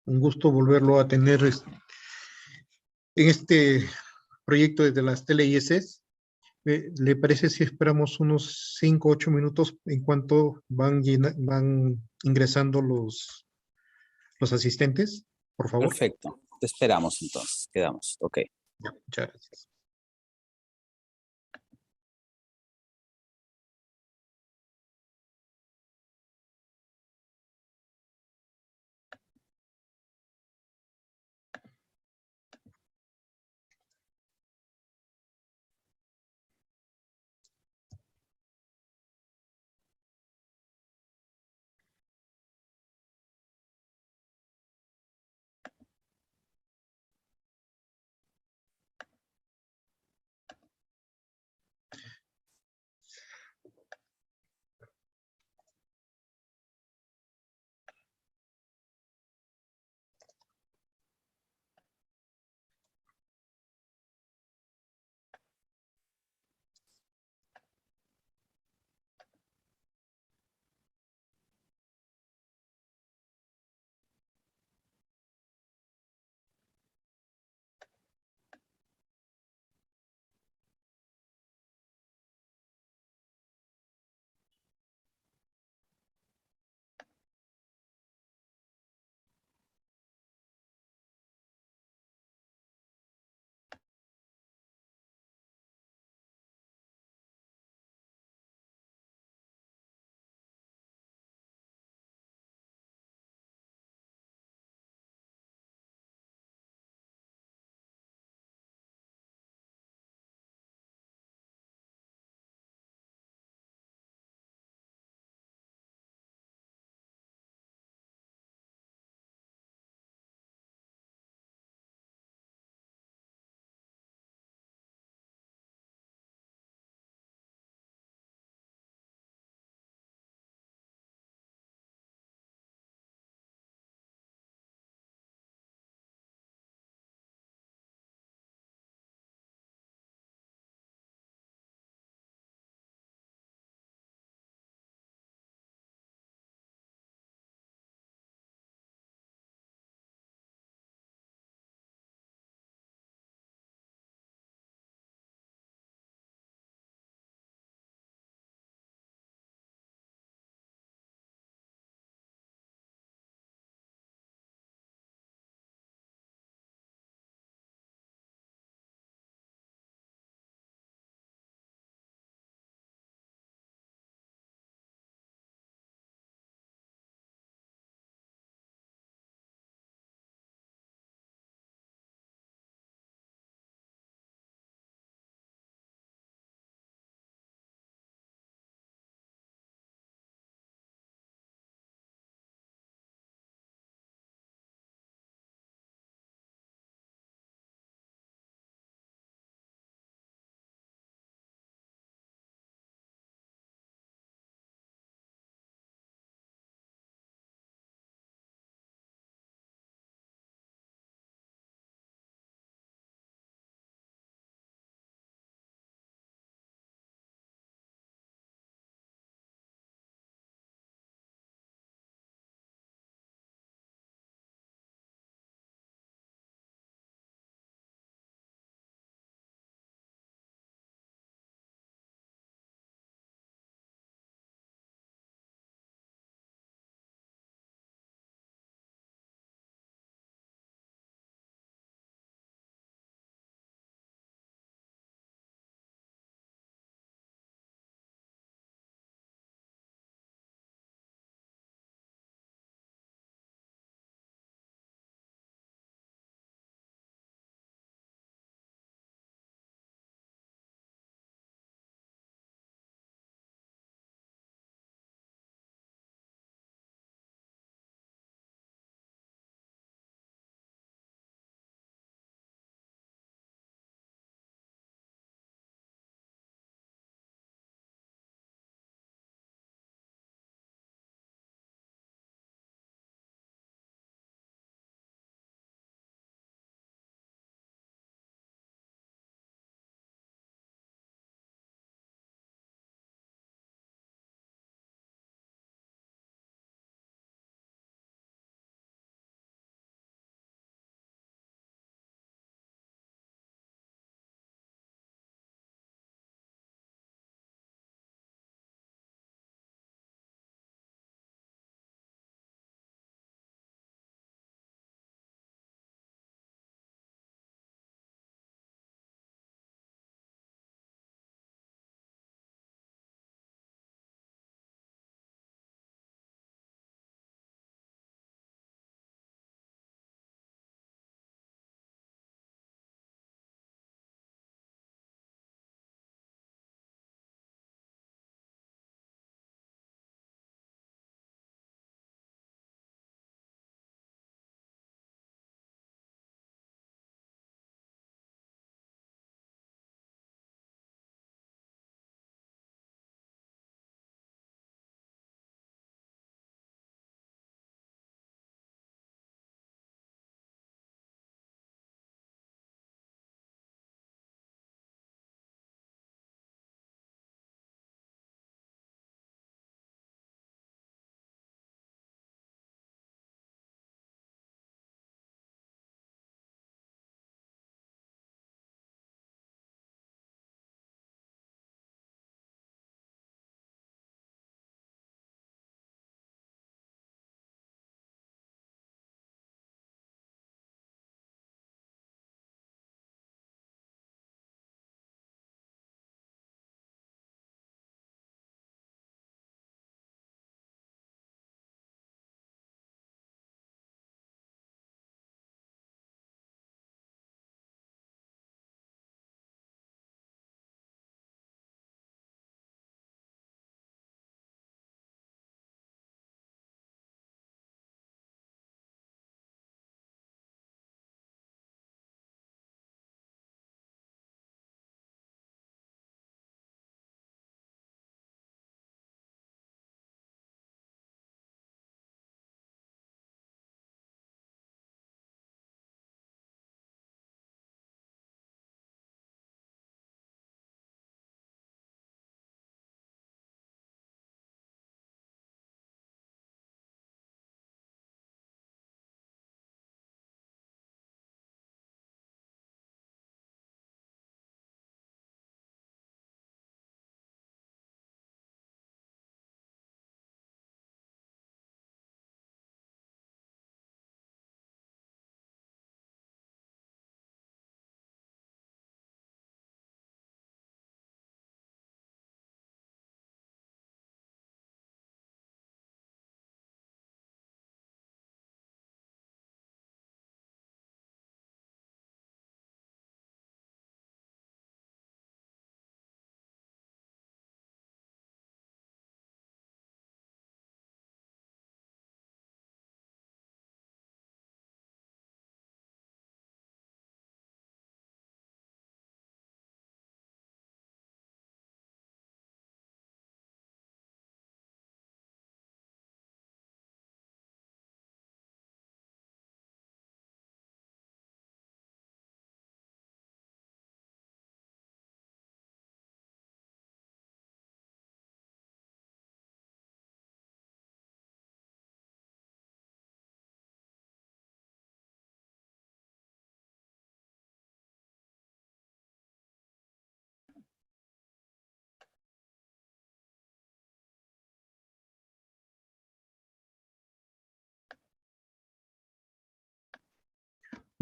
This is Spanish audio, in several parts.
Un gusto volverlo a tener en este proyecto de las tele-ISS. ¿Le parece si esperamos unos 5 o 8 minutos en cuanto van ingresando los asistentes? Por favor. Perfecto. Te esperamos entonces. Quedamos. Ok. Ya, muchas gracias.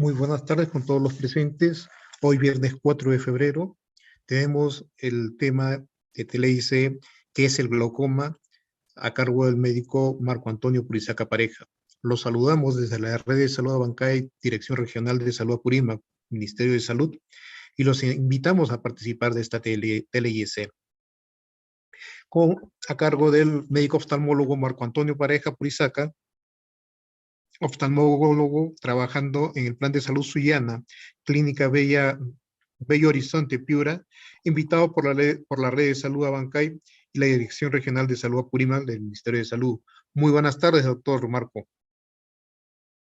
Muy buenas tardes con todos los presentes. Hoy viernes 4 de febrero tenemos el tema de TLIC, que es el glaucoma, a cargo del médico Marco Antonio Purizaca Pareja. Los saludamos desde la red de salud Abancay, Dirección Regional de Salud Apurímac, Ministerio de Salud, y los invitamos a participar de esta TLIC, a cargo del médico oftalmólogo Marco Antonio Pareja Purizaca, oftalmólogo trabajando en el Plan de Salud Sullana, Clínica Bello Horizonte, Piura, invitado por la Red de Salud Abancay y la Dirección Regional de Salud Apurímac del Ministerio de Salud. Muy buenas tardes, doctor Marco.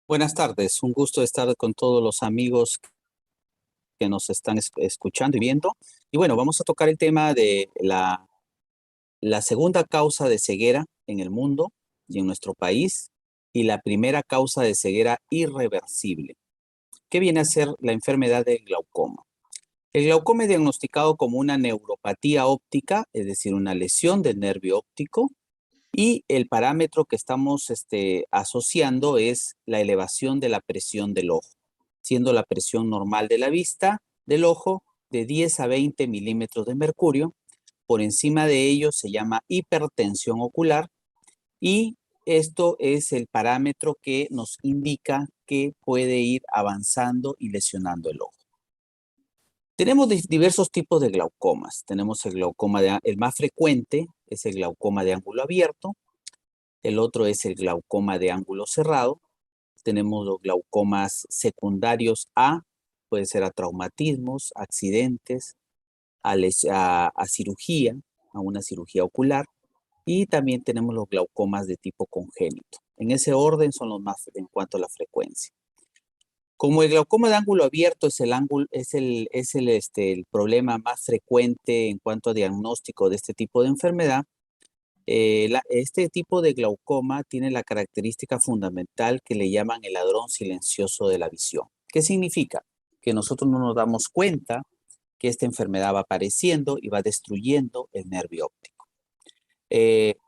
Buenas tardes, un gusto estar con todos los amigos que nos están escuchando y viendo. Y bueno, vamos a tocar el tema de la segunda causa de ceguera en el mundo y en nuestro país, y la primera causa de ceguera irreversible. ¿Qué viene a ser la enfermedad del glaucoma? El glaucoma es diagnosticado como una neuropatía óptica, es decir, una lesión del nervio óptico, y el parámetro que estamos asociando es la elevación de la presión del ojo, siendo la presión normal de la vista del ojo de 10 a 20 milímetros de mercurio. Por encima de ello se llama hipertensión ocular, y esto es el parámetro que nos indica que puede ir avanzando y lesionando el ojo. Tenemos diversos tipos de glaucomas. Tenemos el glaucoma, el más frecuente es el glaucoma de ángulo abierto. El otro es el glaucoma de ángulo cerrado. Tenemos los glaucomas secundarios puede ser a traumatismos, accidentes, a cirugía, a una cirugía ocular. Y también tenemos los glaucomas de tipo congénito. En ese orden son los más en cuanto a la frecuencia. Como el glaucoma de ángulo abierto es el problema más frecuente en cuanto a diagnóstico de este tipo de enfermedad, este tipo de glaucoma tiene la característica fundamental que le llaman el ladrón silencioso de la visión. ¿Qué significa? Que nosotros no nos damos cuenta que esta enfermedad va apareciendo y va destruyendo el nervio óptico.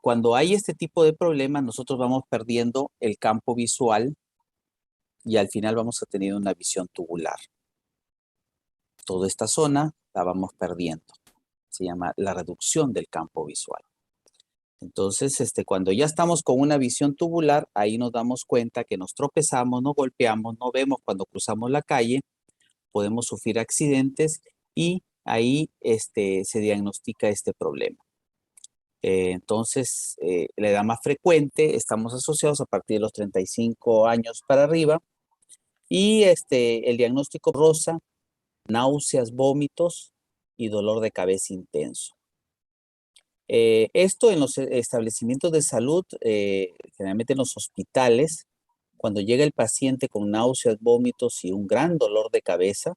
Cuando hay este tipo de problemas, nosotros vamos perdiendo el campo visual y al final vamos a tener una visión tubular. Toda esta zona la vamos perdiendo. Se llama la reducción del campo visual. Entonces, cuando ya estamos con una visión tubular, ahí nos damos cuenta que nos tropezamos, nos golpeamos, no vemos cuando cruzamos la calle, podemos sufrir accidentes y ahí se diagnostica este problema. Entonces, la edad más frecuente, estamos asociados a partir de los 35 años para arriba, y el diagnóstico rosa, náuseas, vómitos y dolor de cabeza intenso. Esto en los establecimientos de salud, generalmente en los hospitales, cuando llega el paciente con náuseas, vómitos y un gran dolor de cabeza,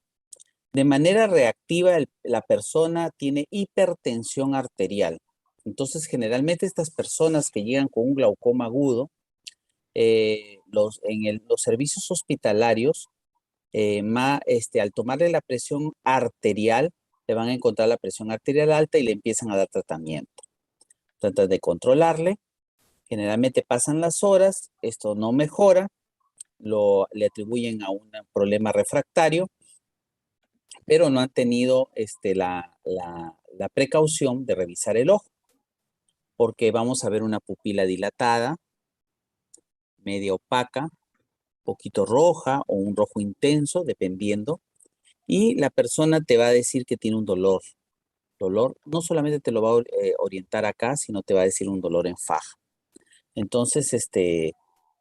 de manera reactiva la persona tiene hipertensión arterial. Entonces, generalmente estas personas que llegan con un glaucoma agudo, los servicios hospitalarios, al tomarle la presión arterial, le van a encontrar la presión arterial alta y le empiezan a dar tratamiento. Tratan de controlarle, generalmente pasan las horas, esto no mejora, le atribuyen a un problema refractario, pero no han tenido la precaución de revisar el ojo, porque vamos a ver una pupila dilatada, media opaca, poquito roja o un rojo intenso, dependiendo, y la persona te va a decir que tiene un dolor. Dolor no solamente te lo va a orientar acá, sino te va a decir un dolor en faja. Entonces,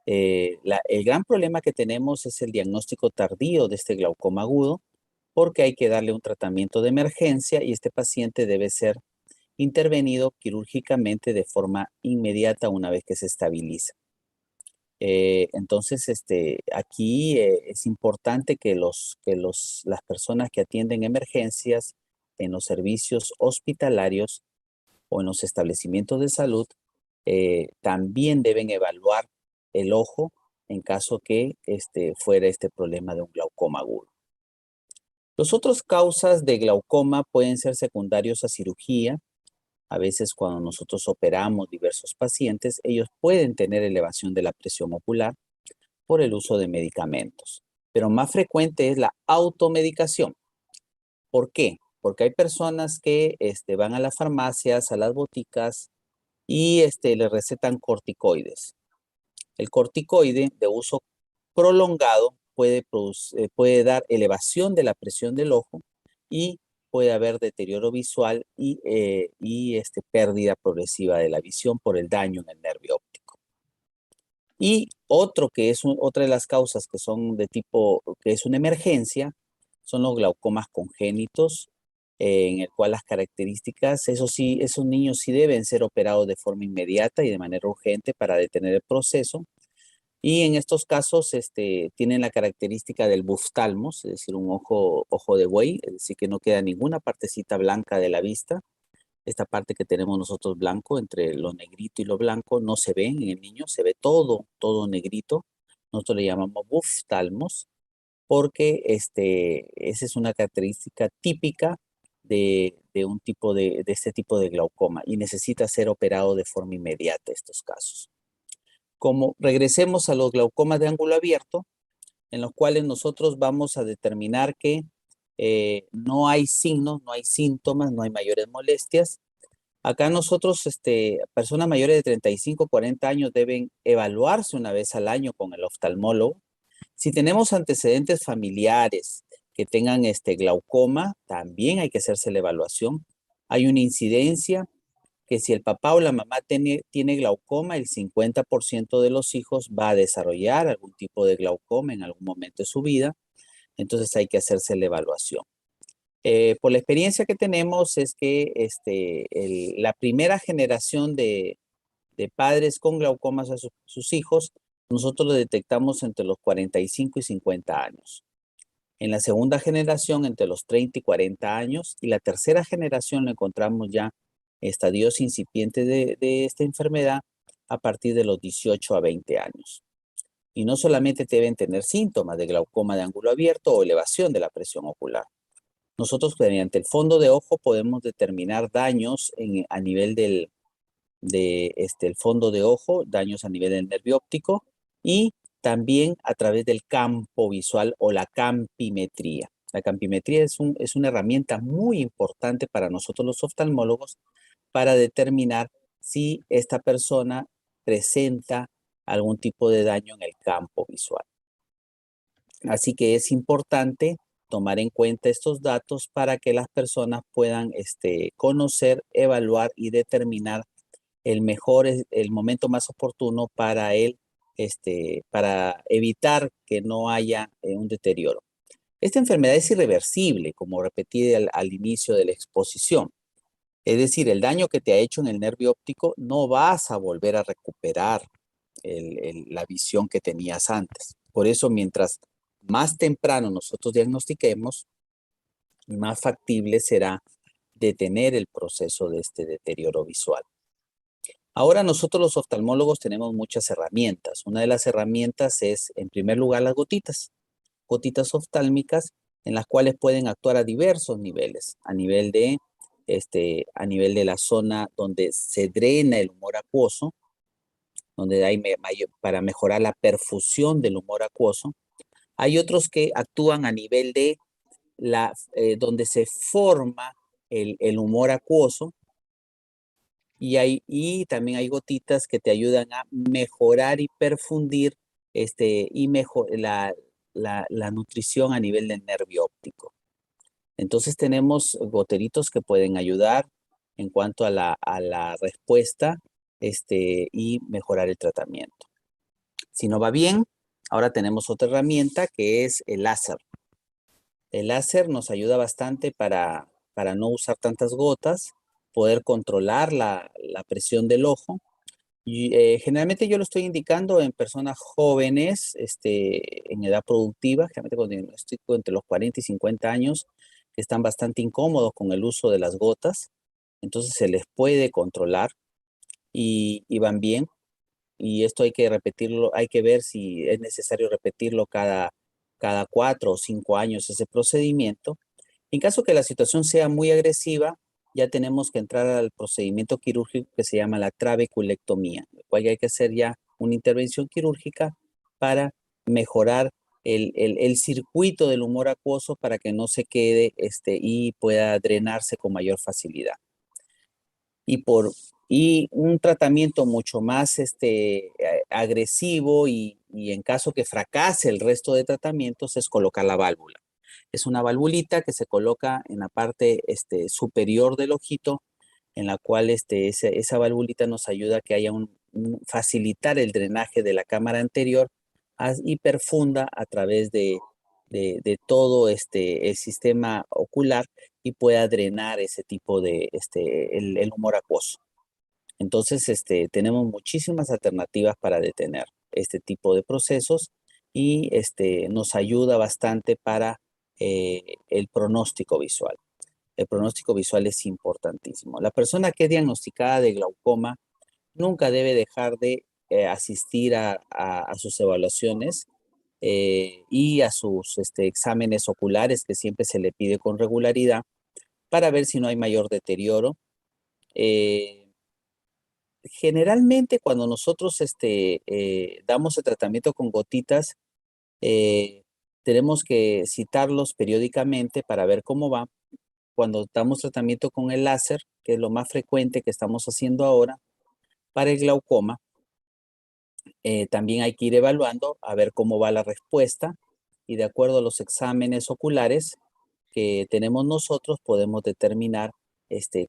el gran problema que tenemos es el diagnóstico tardío de este glaucoma agudo, porque hay que darle un tratamiento de emergencia y este paciente debe ser intervenido quirúrgicamente de forma inmediata una vez que se estabiliza. Entonces, aquí es importante que las personas que atienden emergencias en los servicios hospitalarios o en los establecimientos de salud también deben evaluar el ojo en caso que fuera este problema de un glaucoma agudo. Las otras causas de glaucoma pueden ser secundarios a cirugía. A veces cuando nosotros operamos diversos pacientes, ellos pueden tener elevación de la presión ocular por el uso de medicamentos. pero más frecuente es la automedicación. ¿Por qué? Porque hay personas que van a las farmacias, a las boticas y le recetan corticoides. El corticoide de uso prolongado puede dar elevación de la presión del ojo y puede haber deterioro visual y pérdida progresiva de la visión por el daño en el nervio óptico. Y otro que es otra de las causas que son de tipo, que es una emergencia, son los glaucomas congénitos, en el cual las características, eso sí, esos niños sí deben ser operados de forma inmediata y de manera urgente para detener el proceso. Y en estos casos tienen la característica del buftalmos, es decir, un ojo de buey, es decir, que no queda ninguna partecita blanca de la vista. Esta parte que tenemos nosotros blanco, entre lo negrito y lo blanco, no se ve en el niño, se ve todo negrito. Nosotros le llamamos buftalmos porque esa es una característica típica de un tipo de este tipo de glaucoma y necesita ser operado de forma inmediata estos casos. Como regresemos a los glaucomas de ángulo abierto, en los cuales nosotros vamos a determinar que no hay signos, no hay síntomas, no hay mayores molestias. Acá nosotros, personas mayores de 35, 40 años deben evaluarse una vez al año con el oftalmólogo. Si tenemos antecedentes familiares que tengan glaucoma, también hay que hacerse la evaluación. Hay una incidencia que si el papá o la mamá tiene glaucoma, el 50% de los hijos va a desarrollar algún tipo de glaucoma en algún momento de su vida, entonces hay que hacerse la evaluación. Por la experiencia que tenemos es que la primera generación de padres con glaucomas a sus hijos, nosotros lo detectamos entre los 45 y 50 años. En la segunda generación, entre los 30 y 40 años, y la tercera generación lo encontramos ya estadios incipientes de esta enfermedad a partir de los 18 a 20 años. Y no solamente deben tener síntomas de glaucoma de ángulo abierto o elevación de la presión ocular. Nosotros mediante el fondo de ojo podemos determinar daños a nivel del el fondo de ojo, daños a nivel del nervio óptico y también a través del campo visual o la campimetría. La campimetría es una herramienta muy importante para nosotros los oftalmólogos para determinar si esta persona presenta algún tipo de daño en el campo visual. Así que es importante tomar en cuenta estos datos para que las personas puedan conocer, evaluar y determinar el momento más oportuno para para evitar que no haya un deterioro. Esta enfermedad es irreversible, como repetí al inicio de la exposición. Es decir, el daño que te ha hecho en el nervio óptico no vas a volver a recuperar la visión que tenías antes. Por eso, mientras más temprano nosotros diagnostiquemos, más factible será detener el proceso de este deterioro visual. Ahora nosotros los oftalmólogos tenemos muchas herramientas. Una de las herramientas es, en primer lugar, las gotitas oftálmicas, en las cuales pueden actuar a diversos niveles, a nivel de la zona donde se drena el humor acuoso, donde hay para mejorar la perfusión del humor acuoso. Hay otros que actúan a nivel de donde se forma el humor acuoso, y también hay gotitas que te ayudan a mejorar y perfundir la nutrición a nivel del nervio óptico. Entonces tenemos goteritos que pueden ayudar en cuanto a la respuesta y mejorar el tratamiento. Si no va bien, ahora tenemos otra herramienta que es el láser. El láser nos ayuda bastante para no usar tantas gotas, poder controlar la presión del ojo. Y, generalmente yo lo estoy indicando en personas jóvenes, en edad productiva, generalmente cuando estoy entre los 40 y 50 años, que están bastante incómodos con el uso de las gotas. Entonces se les puede controlar y van bien. Y esto hay que repetirlo, hay que ver si es necesario repetirlo cada 4 o 5 años ese procedimiento. En caso que la situación sea muy agresiva, ya tenemos que entrar al procedimiento quirúrgico que se llama la trabeculectomía, en el cual hay que hacer ya una intervención quirúrgica para mejorar el circuito del humor acuoso para que no se quede y pueda drenarse con mayor facilidad. Y un tratamiento mucho más agresivo y en caso que fracase el resto de tratamientos es colocar la válvula. Es una valvulita que se coloca en la parte superior del ojito, en la cual esa valvulita nos ayuda a que haya facilitar el drenaje de la cámara anterior y perfunda a través de todo el sistema ocular y pueda drenar ese tipo de, el humor acuoso. Entonces, tenemos muchísimas alternativas para detener este tipo de procesos y nos ayuda bastante para el pronóstico visual. El pronóstico visual es importantísimo. La persona que es diagnosticada de glaucoma nunca debe dejar de asistir a sus evaluaciones y a sus exámenes oculares que siempre se le pide con regularidad para ver si no hay mayor deterioro. Generalmente cuando nosotros damos el tratamiento con gotitas, eh, tenemos que citarlos periódicamente para ver cómo va. Cuando damos tratamiento con el láser, que es lo más frecuente que estamos haciendo ahora, para el glaucoma, también hay que ir evaluando a ver cómo va la respuesta y de acuerdo a los exámenes oculares que tenemos nosotros podemos determinar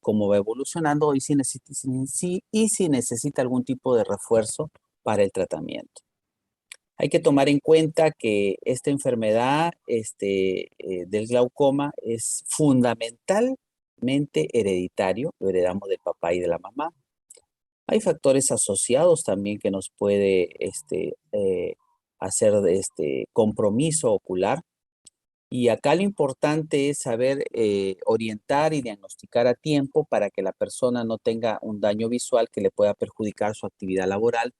cómo va evolucionando y si necesita algún tipo de refuerzo para el tratamiento. Hay que tomar en cuenta que esta enfermedad del glaucoma es fundamentalmente hereditario, lo heredamos del papá y de la mamá. Hay factores asociados también que nos puede hacer compromiso ocular. Y acá lo importante es saber orientar y diagnosticar a tiempo para que la persona no tenga un daño visual que le pueda perjudicar su actividad laboral,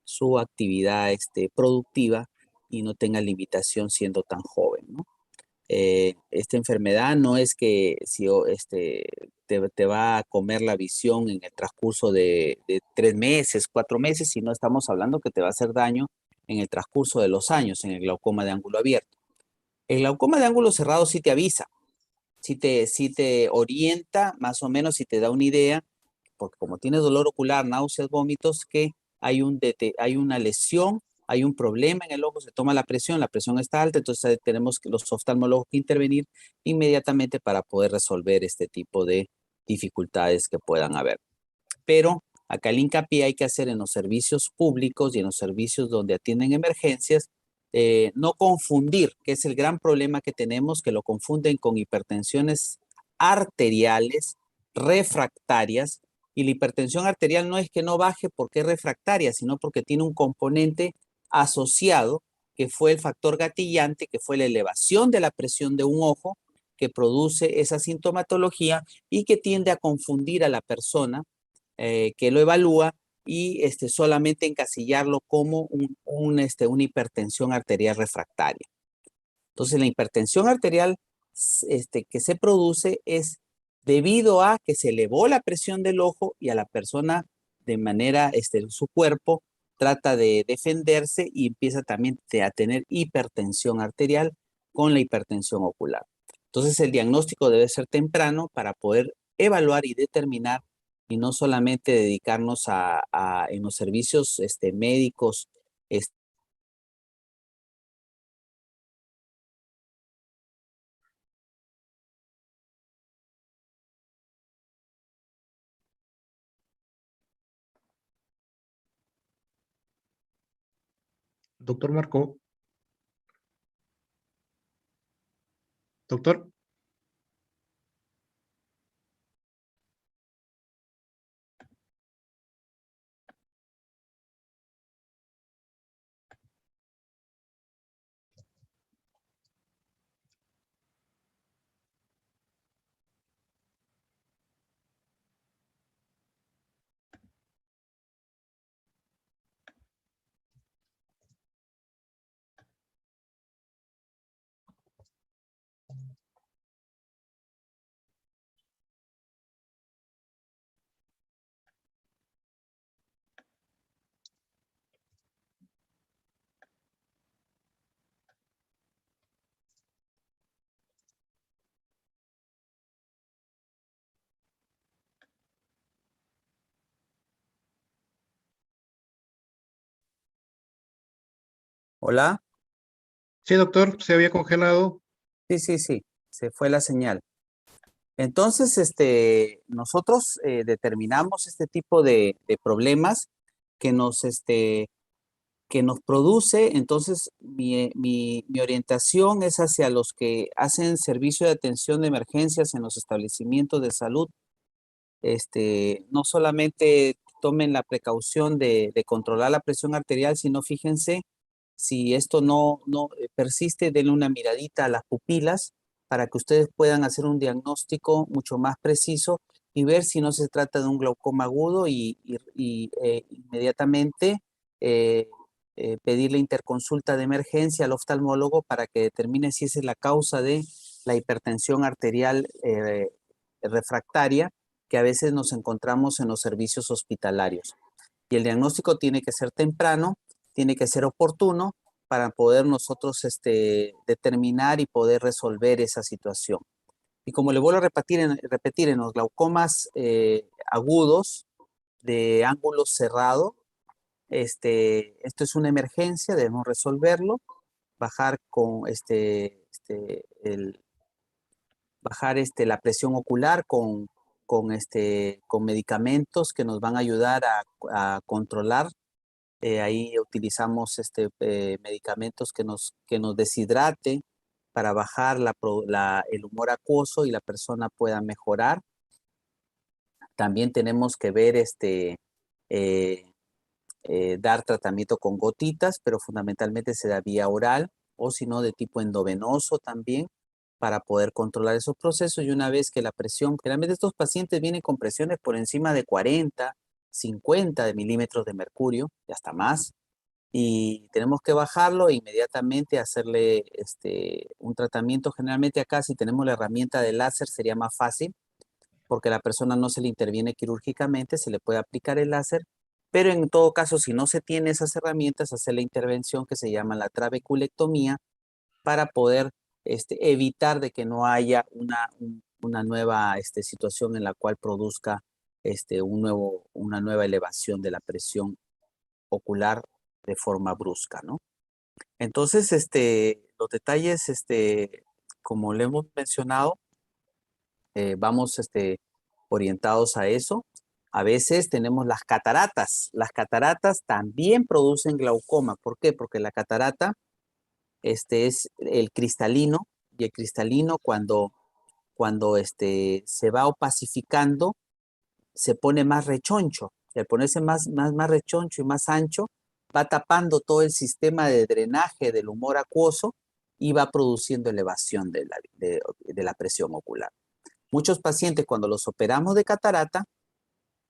su actividad productiva y no tenga limitación siendo tan joven, ¿no? Esta enfermedad no es que si te va a comer la visión en el transcurso de 3 meses, 4 meses, sino estamos hablando que te va a hacer daño en el transcurso de los años en el glaucoma de ángulo abierto. El glaucoma de ángulo cerrado sí te avisa, sí te orienta, más o menos, si te da una idea, porque como tienes dolor ocular, náuseas, vómitos, que hay una lesión, hay un problema en el ojo, se toma la presión está alta, entonces tenemos que los oftalmólogos que intervenir inmediatamente para poder resolver este tipo de dificultades que puedan haber. Pero acá el hincapié hay que hacer en los servicios públicos y en los servicios donde atienden emergencias, no confundir, que es el gran problema que tenemos, que lo confunden con hipertensiones arteriales refractarias, y la hipertensión arterial no es que no baje porque es refractaria, sino porque tiene un componente asociado, que fue el factor gatillante, que fue la elevación de la presión de un ojo, que produce esa sintomatología y que tiende a confundir a la persona que lo evalúa y solamente encasillarlo como una hipertensión arterial refractaria. Entonces, la hipertensión arterial que se produce es debido a que se elevó la presión del ojo y a la persona de manera, su cuerpo trata de defenderse y empieza también a tener hipertensión arterial con la hipertensión ocular. Entonces, el diagnóstico debe ser temprano para poder evaluar y determinar y no solamente dedicarnos en los servicios médicos. Doctor Marco, doctor. Hola. Sí, doctor, se había congelado. Sí, se fue la señal. Entonces, nosotros determinamos este tipo de problemas que que nos produce. Entonces, mi orientación es hacia los que hacen servicio de atención de emergencias en los establecimientos de salud. No solamente tomen la precaución de controlar la presión arterial, sino fíjense si esto no persiste, denle una miradita a las pupilas para que ustedes puedan hacer un diagnóstico mucho más preciso y ver si no se trata de un glaucoma agudo y inmediatamente eh, pedir la interconsulta de emergencia al oftalmólogo para que determine si esa es la causa de la hipertensión arterial refractaria que a veces nos encontramos en los servicios hospitalarios. Y el diagnóstico tiene que ser temprano, tiene que ser oportuno para poder nosotros determinar y poder resolver esa situación. Y como le vuelvo a repetir en los glaucomas agudos de ángulo cerrado, esto es una emergencia, debemos resolverlo, bajar con bajar la presión ocular con medicamentos que nos van a ayudar a controlar. Ahí utilizamos medicamentos que nos deshidraten para bajar el humor acuoso y la persona pueda mejorar. También tenemos que ver eh, dar tratamiento con gotitas, pero fundamentalmente se da vía oral o si no de tipo endovenoso también para poder controlar esos procesos. Y una vez que la presión, generalmente estos pacientes vienen con presiones por encima de 40, 50 de milímetros de mercurio y hasta más. Y tenemos que bajarlo e inmediatamente hacerle un tratamiento. Generalmente acá si tenemos la herramienta de láser sería más fácil porque la persona no se le interviene quirúrgicamente, se le puede aplicar el láser, pero en todo caso, si no se tiene esas herramientas, hacer la intervención que se llama la trabeculectomía para poder evitar de que no haya una nueva situación en la cual produzca una nueva elevación de la presión ocular de forma brusca, ¿no? Entonces, los detalles, como le hemos mencionado, vamos orientados a eso. A veces tenemos las cataratas. Las cataratas también producen glaucoma. ¿Por qué? Porque la catarata es el cristalino y el cristalino cuando se va opacificando se pone más rechoncho. Y al ponerse más rechoncho y más ancho, va tapando todo el sistema de drenaje del humor acuoso y va produciendo elevación de la presión ocular. Muchos pacientes cuando los operamos de catarata,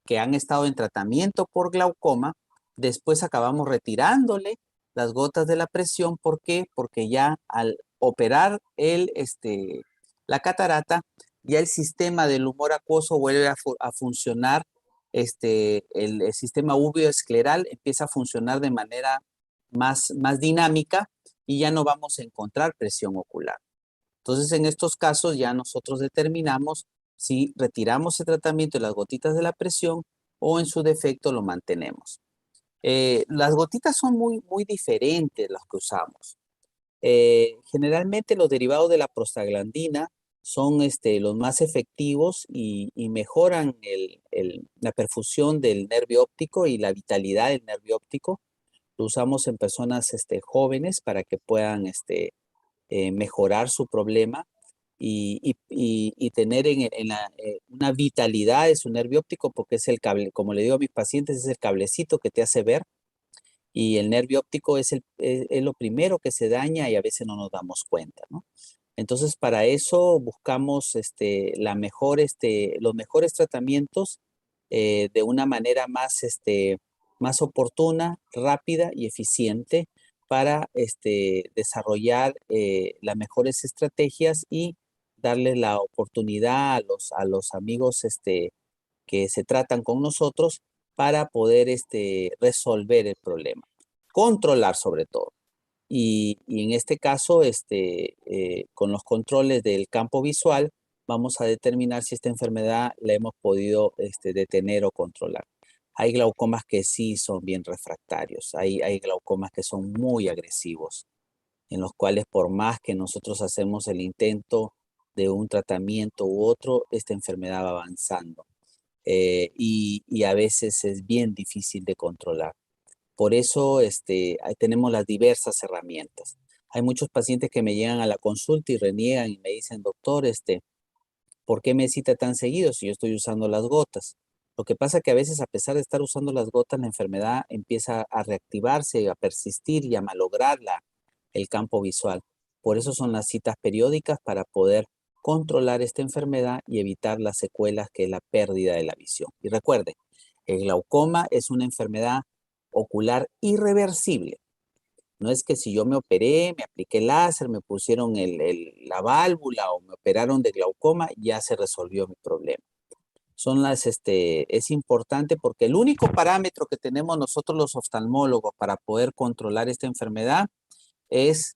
que han estado en tratamiento por glaucoma, después acabamos retirándole las gotas de la presión. ¿Por qué? Porque ya al operar la catarata, ya el sistema del humor acuoso vuelve a funcionar, el sistema uveoescleral empieza a funcionar de manera más dinámica y ya no vamos a encontrar presión ocular. Entonces, en estos casos ya nosotros determinamos si retiramos el tratamiento de las gotitas de la presión o en su defecto lo mantenemos. Las gotitas son muy diferentes las que usamos. Generalmente los derivados de la prostaglandina son los más efectivos y mejoran la perfusión del nervio óptico y la vitalidad del nervio óptico. Lo usamos en personas jóvenes para que puedan mejorar su problema y tener una vitalidad de su nervio óptico, porque es el cable, como le digo a mis pacientes, es el cablecito que te hace ver, y el nervio óptico es lo primero que se daña y a veces no nos damos cuenta, ¿no? Entonces, para eso buscamos los mejores tratamientos de una manera más oportuna, rápida y eficiente para desarrollar las mejores estrategias y darle la oportunidad a los amigos que se tratan con nosotros para poder resolver el problema, controlar sobre todo. Y en este caso, con los controles del campo visual, vamos a determinar si esta enfermedad la hemos podido detener o controlar. Hay glaucomas que sí son bien refractarios, hay glaucomas que son muy agresivos, en los cuales por más que nosotros hacemos el intento de un tratamiento u otro, esta enfermedad va avanzando y a veces es bien difícil de controlar. Por eso ahí tenemos las diversas herramientas. Hay muchos pacientes que me llegan a la consulta y reniegan y me dicen, doctor, ¿por qué me cita tan seguido si yo estoy usando las gotas? Lo que pasa es que a veces, a pesar de estar usando las gotas, la enfermedad empieza a reactivarse, a persistir y a malograr el campo visual. Por eso son las citas periódicas para poder controlar esta enfermedad y evitar las secuelas que es la pérdida de la visión. Y recuerden, el glaucoma es una enfermedad ocular irreversible. No es que si yo me operé, me apliqué láser, me pusieron la válvula o me operaron de glaucoma, ya se resolvió mi problema. Es importante porque el único parámetro que tenemos nosotros los oftalmólogos para poder controlar esta enfermedad es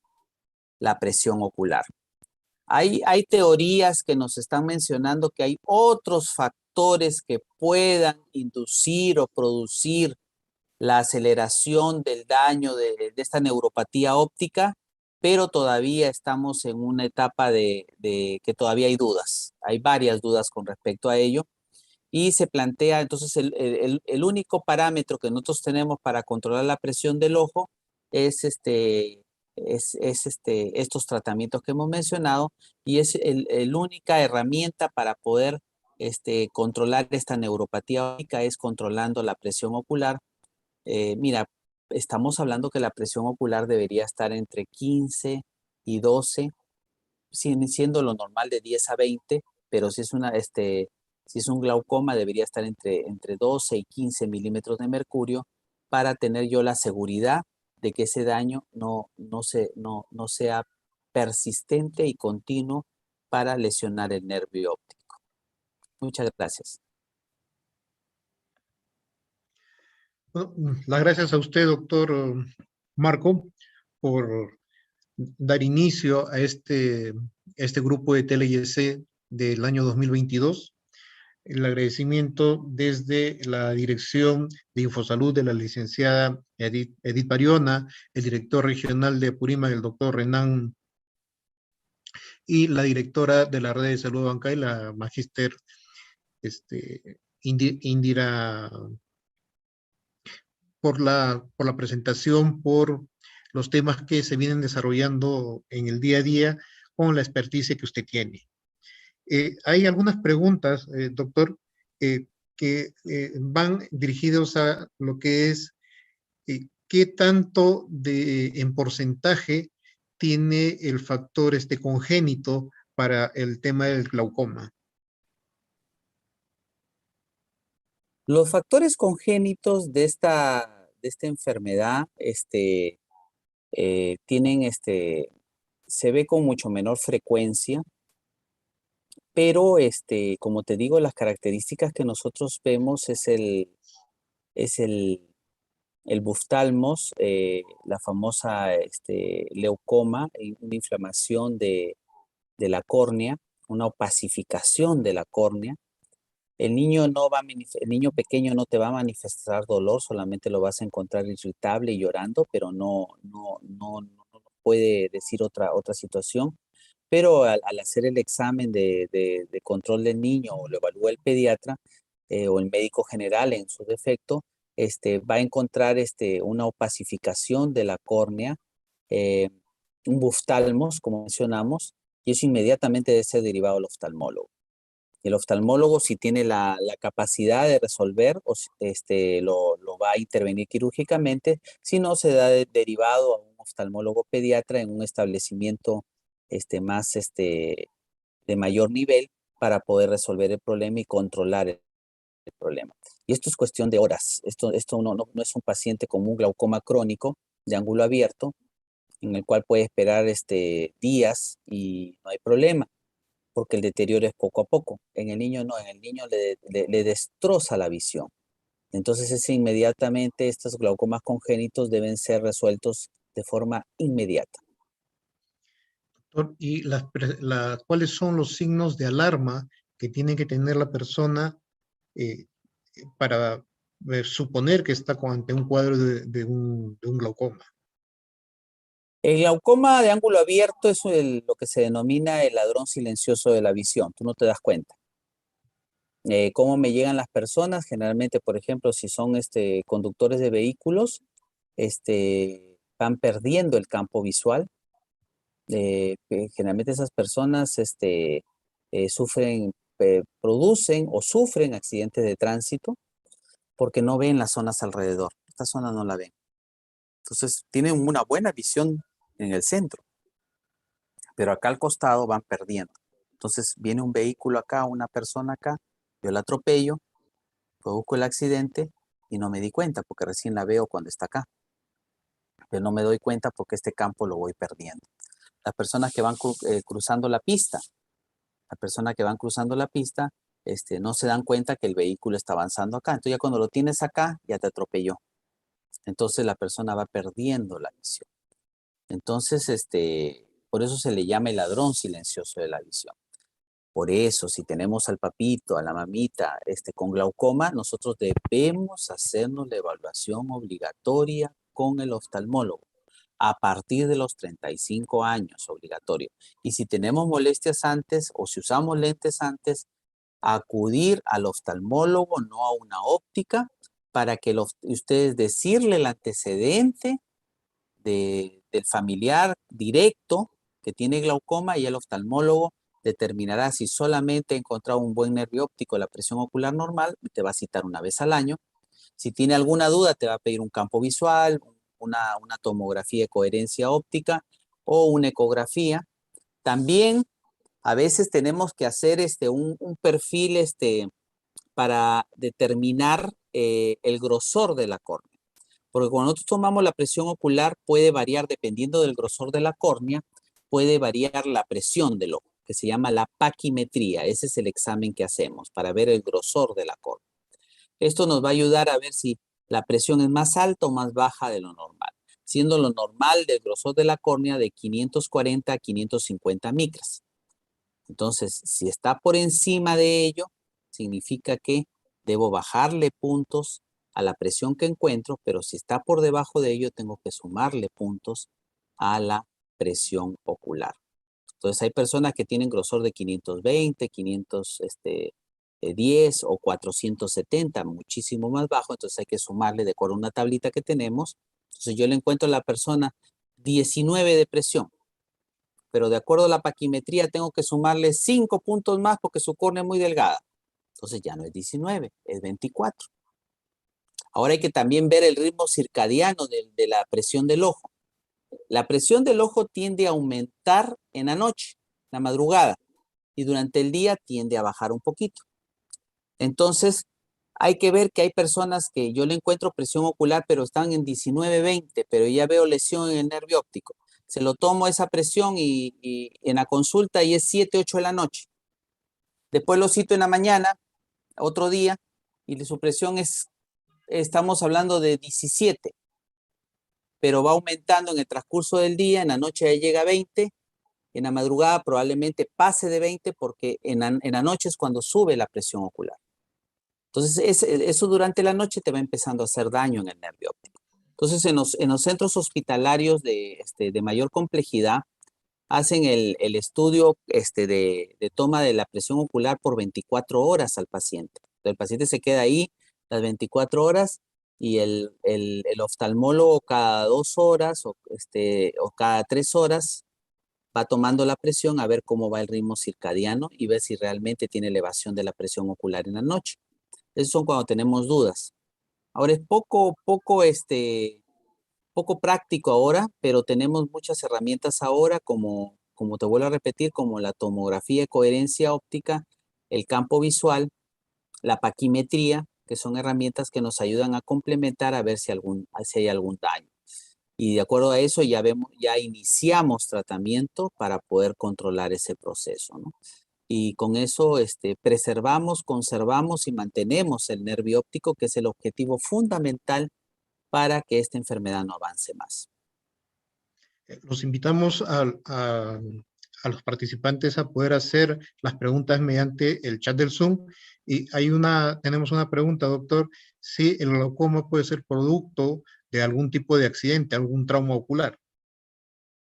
la presión ocular. Hay teorías que nos están mencionando que hay otros factores que puedan inducir o producir la aceleración del daño de esta neuropatía óptica, pero todavía estamos en una etapa de que todavía hay dudas. Hay varias dudas con respecto a ello. Y se plantea entonces el único parámetro que nosotros tenemos para controlar la presión del ojo es, estos tratamientos que hemos mencionado y es la única herramienta para poder controlar esta neuropatía óptica es controlando la presión ocular. Mira, estamos hablando que la presión ocular debería estar entre 15 y 12, siendo lo normal de 10 a 20, pero si es un glaucoma debería estar entre 12 y 15 milímetros de mercurio para tener yo la seguridad de que ese daño no sea persistente y continuo para lesionar el nervio óptico. Muchas gracias. Bueno, las gracias a usted, doctor Marco, por dar inicio a este grupo de TLIC del año 2022. El agradecimiento desde la Dirección de Infosalud de la licenciada Edith Pariona, el director regional de Apurímac, el doctor Renan, y la directora de la red de salud Bancay, la magíster Indira, por la presentación, por los temas que se vienen desarrollando en el día a día con la experticia que usted tiene. Hay algunas preguntas, doctor, que van dirigidos a lo que es qué tanto en porcentaje tiene el factor congénito para el tema del glaucoma. Los factores congénitos de esta enfermedad tienen se ve con mucho menor frecuencia, pero como te digo, las características que nosotros vemos es el buftalmos, la famosa leucoma, una inflamación de la córnea, una opacificación de la córnea. El niño el niño pequeño no te va a manifestar dolor, solamente lo vas a encontrar irritable y llorando, pero no puede decir otra situación. Pero al hacer el examen de control del niño o lo evalúa el pediatra o el médico general en su defecto, va a encontrar una opacificación de la córnea, eh, un buftalmos, como mencionamos, y eso inmediatamente debe ser derivado al oftalmólogo. El oftalmólogo, si tiene la capacidad de resolver, lo va a intervenir quirúrgicamente, si no, se da derivado a un oftalmólogo pediatra en un establecimiento más de mayor nivel para poder resolver el problema y controlar el problema. Y esto es cuestión de horas. Esto no es un paciente con un glaucoma crónico de ángulo abierto, en el cual puede esperar días y no hay problema porque el deterioro es poco a poco. En el niño no, en el niño le destroza la visión. Entonces inmediatamente estos glaucomas congénitos deben ser resueltos de forma inmediata. Doctor, ¿y cuáles son los signos de alarma que tiene que tener la persona para suponer que está ante un cuadro de un glaucoma? El glaucoma de ángulo abierto es lo que se denomina el ladrón silencioso de la visión. Tú no te das cuenta. ¿Cómo me llegan las personas? Generalmente, por ejemplo, si son conductores de vehículos, van perdiendo el campo visual. Generalmente esas personas sufren, producen o sufren accidentes de tránsito porque no ven las zonas alrededor. Esta zona no la ven. Entonces tienen una buena visión en el centro, pero acá al costado van perdiendo. Entonces viene un vehículo acá, una persona acá, yo la atropello, produzco el accidente y no me di cuenta porque recién la veo cuando está acá. Pero no me doy cuenta porque este campo lo voy perdiendo. Las personas que van cruzando la pista, no se dan cuenta que el vehículo está avanzando acá. Entonces ya cuando lo tienes acá, ya te atropelló. Entonces la persona va perdiendo la visión. Entonces, por eso se le llama el ladrón silencioso de la visión. Por eso, si tenemos al papito, a la mamita, con glaucoma, nosotros debemos hacernos la evaluación obligatoria con el oftalmólogo a partir de los 35 años, obligatorio. Y si tenemos molestias antes o si usamos lentes antes, acudir al oftalmólogo, no a una óptica, para que ustedes decirle el antecedente del familiar directo que tiene glaucoma y el oftalmólogo determinará si solamente ha encontrado un buen nervio óptico, la presión ocular normal, te va a citar una vez al año. Si tiene alguna duda, te va a pedir un campo visual, una tomografía de coherencia óptica o una ecografía. También a veces tenemos que hacer un perfil para determinar el grosor de la córnea. Porque cuando nosotros tomamos la presión ocular puede variar dependiendo del grosor de la córnea, puede variar la presión del ojo, que se llama la paquimetría. Ese es el examen que hacemos para ver el grosor de la córnea. Esto nos va a ayudar a ver si la presión es más alta o más baja de lo normal, siendo lo normal del grosor de la córnea de 540 a 550 micras. Entonces, si está por encima de ello, significa que debo bajarle puntos a la presión que encuentro, pero si está por debajo de ello, tengo que sumarle puntos a la presión ocular. Entonces, hay personas que tienen grosor de 520, 510 o 470, muchísimo más bajo, entonces hay que sumarle de acuerdo a una tablita que tenemos. Entonces, yo le encuentro a la persona 19 de presión, pero de acuerdo a la paquimetría tengo que sumarle 5 puntos más porque su córnea es muy delgada. Entonces ya no es 19, es 24. Ahora hay que también ver el ritmo circadiano de la presión del ojo. La presión del ojo tiende a aumentar en la noche, en la madrugada, y durante el día tiende a bajar un poquito. Entonces, hay que ver que hay personas que yo le encuentro presión ocular, pero están en 19-20, pero ya veo lesión en el nervio óptico. Se lo tomo esa presión y en la consulta y es 7-8 de la noche. Después lo cito en la mañana, otro día, y su presión estamos hablando de 17, pero va aumentando en el transcurso del día, en la noche ya llega a 20, en la madrugada probablemente pase de 20 porque en la noche es cuando sube la presión ocular. Entonces, eso durante la noche te va empezando a hacer daño en el nervio óptico. Entonces, en los centros hospitalarios de mayor complejidad, hacen el estudio de toma de la presión ocular por 24 horas al paciente. El paciente se queda ahí las 24 horas y el oftalmólogo cada 2 horas o cada 3 horas va tomando la presión a ver cómo va el ritmo circadiano y ver si realmente tiene elevación de la presión ocular en la noche. Esos son cuando tenemos dudas. Ahora es poco práctico ahora, pero tenemos muchas herramientas ahora, como te vuelvo a repetir, como la tomografía de coherencia óptica, el campo visual, la paquimetría, que son herramientas que nos ayudan a complementar a ver si hay algún daño. Y de acuerdo a eso ya iniciamos tratamiento para poder controlar ese proceso, ¿no? Y con eso preservamos, conservamos y mantenemos el nervio óptico, que es el objetivo fundamental para que esta enfermedad no avance más. Los invitamos a los participantes a poder hacer las preguntas mediante el chat del Zoom. Y tenemos una pregunta, doctor, si el glaucoma puede ser producto de algún tipo de accidente, algún trauma ocular.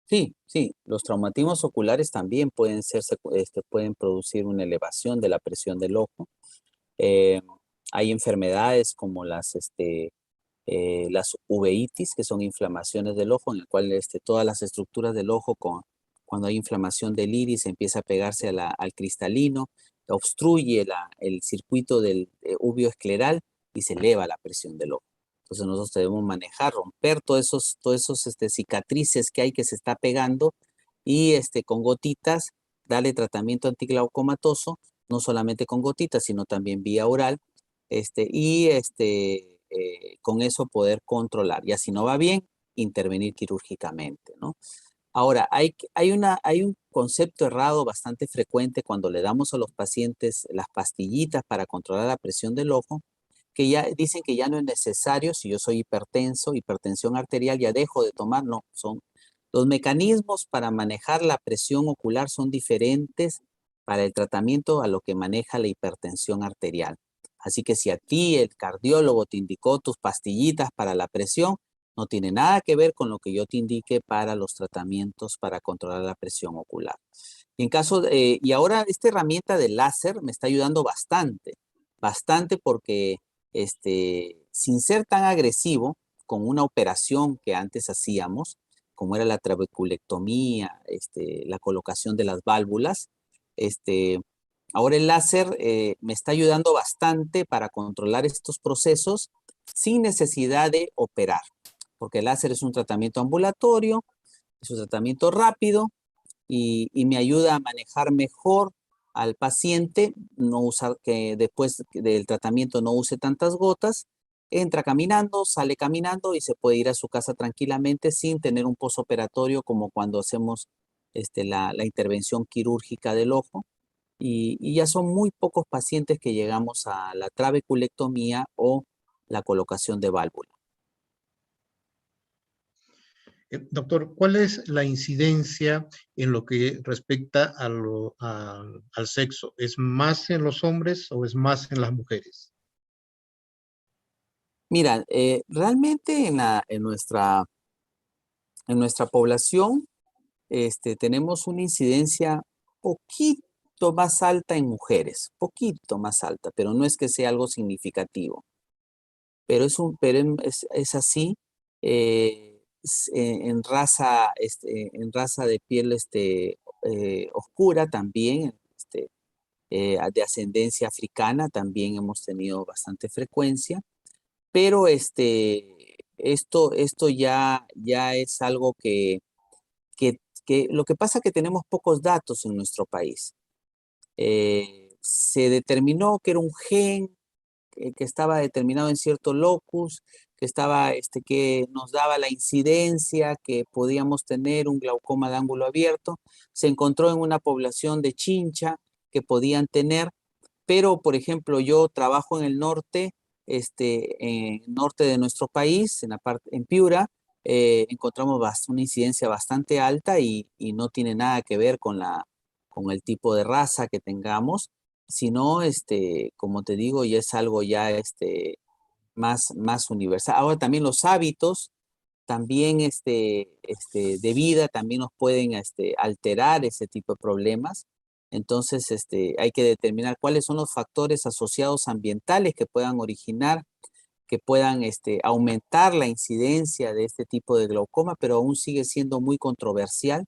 Sí, sí, los traumatismos oculares también pueden pueden producir una elevación de la presión del ojo. Eh, Hay enfermedades como las uveitis, que son inflamaciones del ojo, en el cual todas las estructuras del ojo, cuando hay inflamación del iris, empieza a pegarse al cristalino, obstruye el circuito del uvio-escleral y se eleva la presión del ojo. Entonces nosotros debemos manejar, romper todos esos cicatrices que hay que se está pegando y con gotitas, darle tratamiento antiglaucomatoso, no solamente con gotitas, sino también vía oral, con eso poder controlar. Y si no va bien, intervenir quirúrgicamente, ¿no? Ahora, hay un concepto errado bastante frecuente cuando le damos a los pacientes las pastillitas para controlar la presión del ojo, que ya dicen que ya no es necesario, si yo soy hipertenso, hipertensión arterial, ya dejo de tomar. No, los mecanismos para manejar la presión ocular son diferentes para el tratamiento a lo que maneja la hipertensión arterial. Así que si a ti el cardiólogo te indicó tus pastillitas para la presión, no tiene nada que ver con lo que yo te indique para los tratamientos para controlar la presión ocular. Y ahora esta herramienta de láser me está ayudando bastante, bastante porque sin ser tan agresivo, con una operación que antes hacíamos, como era la trabeculectomía, la colocación de las válvulas, este, ahora el láser me está ayudando bastante para controlar estos procesos sin necesidad de operar, porque el láser es un tratamiento ambulatorio, es un tratamiento rápido y me ayuda a manejar mejor al paciente, no usar que después del tratamiento no use tantas gotas, entra caminando, sale caminando y se puede ir a su casa tranquilamente sin tener un posoperatorio como cuando hacemos la intervención quirúrgica del ojo. Y ya son muy pocos pacientes que llegamos a la trabeculectomía o la colocación de válvula. Doctor, ¿cuál es la incidencia en lo que respecta al sexo? ¿Es más en los hombres o es más en las mujeres? Mira, realmente en nuestra población tenemos una incidencia poquito más alta en mujeres, poquito más alta, pero no es que sea algo significativo. Pero es así. En raza de piel oscura también, de ascendencia africana también hemos tenido bastante frecuencia, pero esto ya es algo que, que lo que pasa es que tenemos pocos datos en nuestro país. Se determinó que era un gen que estaba determinado en cierto locus, que nos daba la incidencia que podíamos tener un glaucoma de ángulo abierto. Se encontró en una población de Chincha que podían tener, pero por ejemplo yo trabajo en el norte, en el norte de nuestro país, en Piura, encontramos una incidencia bastante alta y no tiene nada que ver con el tipo de raza que tengamos, sino, como te digo, ya es algo ya más universal. Ahora también los hábitos, también de vida, también nos pueden alterar ese tipo de problemas. Entonces, hay que determinar cuáles son los factores asociados ambientales que puedan originar, que puedan aumentar la incidencia de este tipo de glaucoma, pero aún sigue siendo muy controversial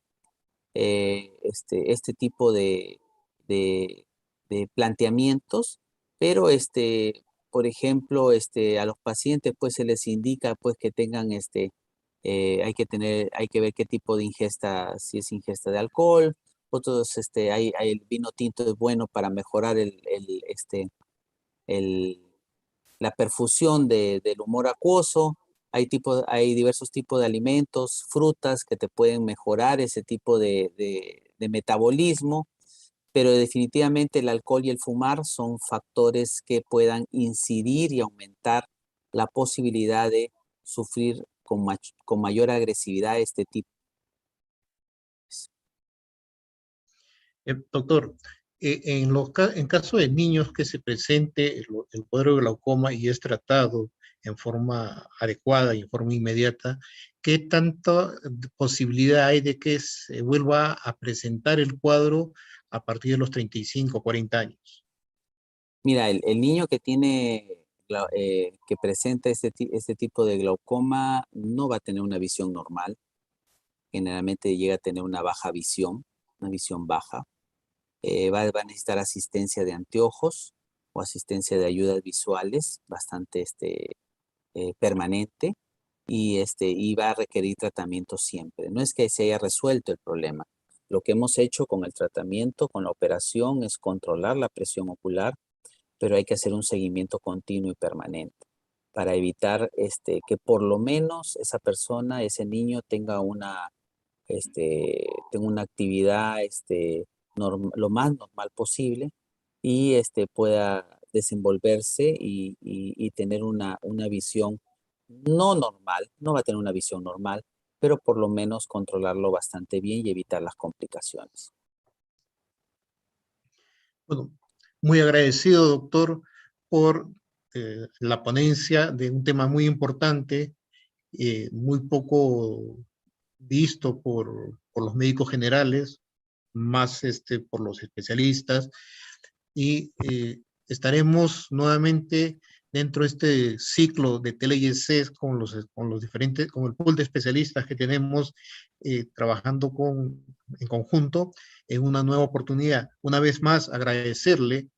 este tipo de, de planteamientos, pero por ejemplo, a los pacientes pues se les indica pues que tengan hay que ver qué tipo de ingesta, si es ingesta de alcohol. Otros, el vino tinto es bueno para mejorar el, la perfusión del humor acuoso. Hay diversos tipos de alimentos, frutas que te pueden mejorar ese tipo de metabolismo, pero definitivamente el alcohol y el fumar son factores que puedan incidir y aumentar la posibilidad de sufrir con mayor agresividad este tipo Doctor, en caso de niños que se presente el cuadro de glaucoma y es tratado en forma adecuada y en forma inmediata, ¿qué tanta posibilidad hay de que se vuelva a presentar el cuadro a partir de los 35 o 40 años? Mira, el niño que que presenta este tipo de glaucoma no va a tener una visión normal. Generalmente llega a tener una visión baja. Va a necesitar asistencia de anteojos o asistencia de ayudas visuales bastante permanente y va a requerir tratamiento siempre. No es que se haya resuelto el problema. Lo que hemos hecho con el tratamiento, con la operación, es controlar la presión ocular, pero hay que hacer un seguimiento continuo y permanente para evitar que por lo menos esa persona, ese niño tenga una actividad lo más normal posible y pueda desenvolverse y tener una visión no normal, no va a tener una visión normal, pero por lo menos controlarlo bastante bien y evitar las complicaciones. Bueno, muy agradecido, doctor, por la ponencia de un tema muy importante, muy poco visto por los médicos generales, más por los especialistas, y estaremos nuevamente dentro de este ciclo de tele-IEC con los diferentes, con el pool de especialistas que tenemos trabajando en conjunto en una nueva oportunidad. Una vez más, agradecerle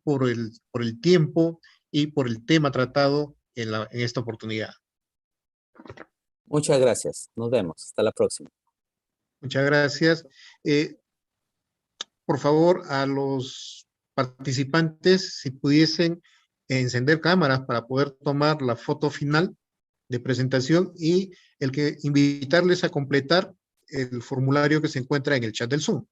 por el tiempo y por el tema tratado en esta oportunidad. Muchas gracias. Nos vemos. Hasta la próxima. Muchas gracias. Por favor, a los participantes, si pudiesen encender cámaras para poder tomar la foto final de presentación y invitarles a completar el formulario que se encuentra en el chat del Zoom.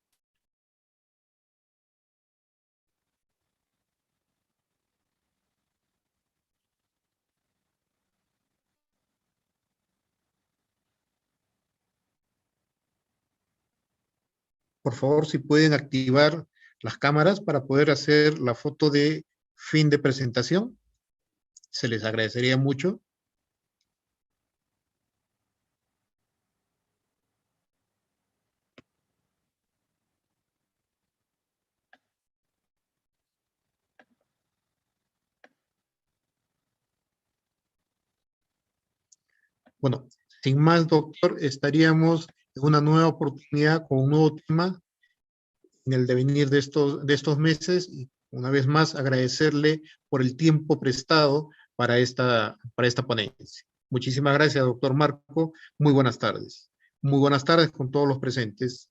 Por favor, si pueden activar las cámaras para poder hacer la foto de fin de presentación, se les agradecería mucho. Bueno, sin más, doctor, estaríamos en una nueva oportunidad con un nuevo tema en el devenir de estos meses, y una vez más agradecerle por el tiempo prestado para esta ponencia. Muchísimas gracias, doctor Marco. Muy buenas tardes. Muy buenas tardes con todos los presentes.